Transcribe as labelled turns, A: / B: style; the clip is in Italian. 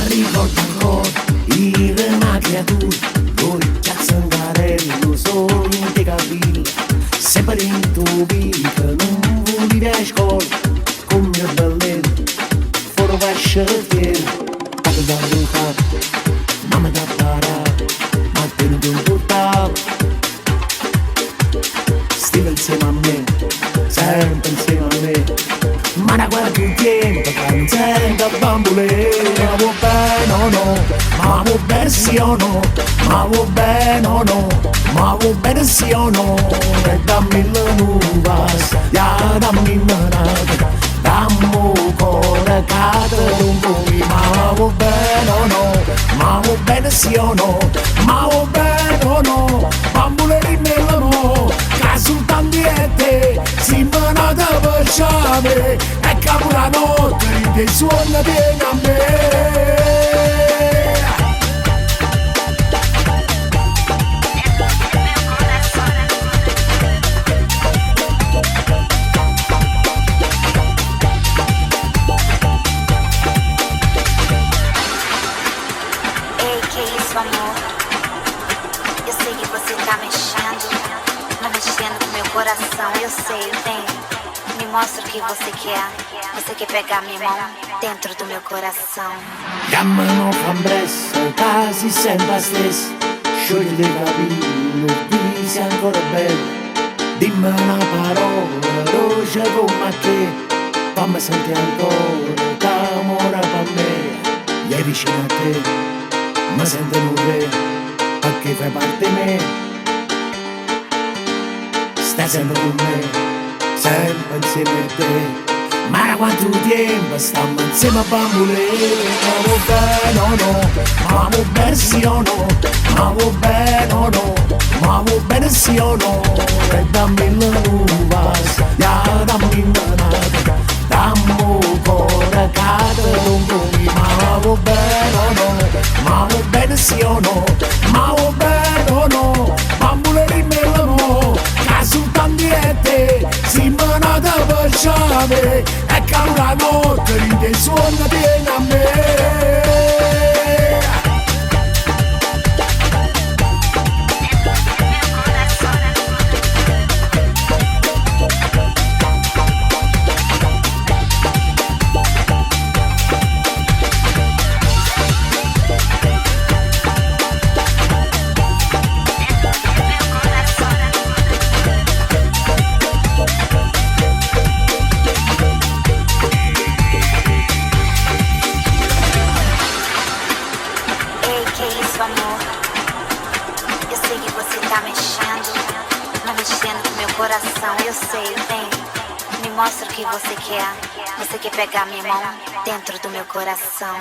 A: ricordo ancora, era una creatura, noi Giancarello solo in te capire, sempre in tuo vita, non volevi a scuola, come il balletto, fuori fascia fiera, padre da giocare, mamma da parare, ma tenuto un portale, stiva insieme a me, sempre insieme a me. Ma da qualche tempo che non sento bambole. Ma vuoi bene o no? Ma vuoi bene sì o no? Ma vuoi bene o no? Ma vuoi bene sì o no? E dammi la nuova, ya dammi manata, dammi cuore che te non vuoi. Ma vuoi bene o no? Ma vuoi bene sì o no? Ma vuoi bene o no? Bambole rimmellano, che soltanto e te si manata per sciame. E capo la notte ride il suono viene a me.
B: Ei, que isso, amor? Eu sei que você tá mexendo com meu coração. Eu sei, vem. Me mostra o que você quer. Você quer pegar minha mão dentro do meu coração.
A: Chiamano Fambressa, quasi sempre stessa. Sciogli dei capelli, disi ancora bello. Dimmi una parola, dolce come te. Fammi sentire ancora, che amore per me. Io vicino a te, mi sento un re, perché fai parte di me. Stai sempre con me, sempre insieme a te. Ma da quanto tempo stiamo insieme a bambole. Ma vuoi bene o no? Ma vuoi bene sì o no? Ma vuoi bene o no? Ma vuoi bene sì o no? E dammi la nuova, ya dammi manata, dammi cuore che te non vuoi. Ma vuoi bene o no? Ma vuoi bene sì o no? Ma vuoi bene o no? Bambole rimmellano, che soltanto e te si manata per sciame. E che la notte ride il suono viene a me.
B: Que isso, amor? Eu sei que você tá mexendo com meu coração. Eu sei, vem. Me mostra o que você quer. Você quer pegar minha mão dentro do meu coração.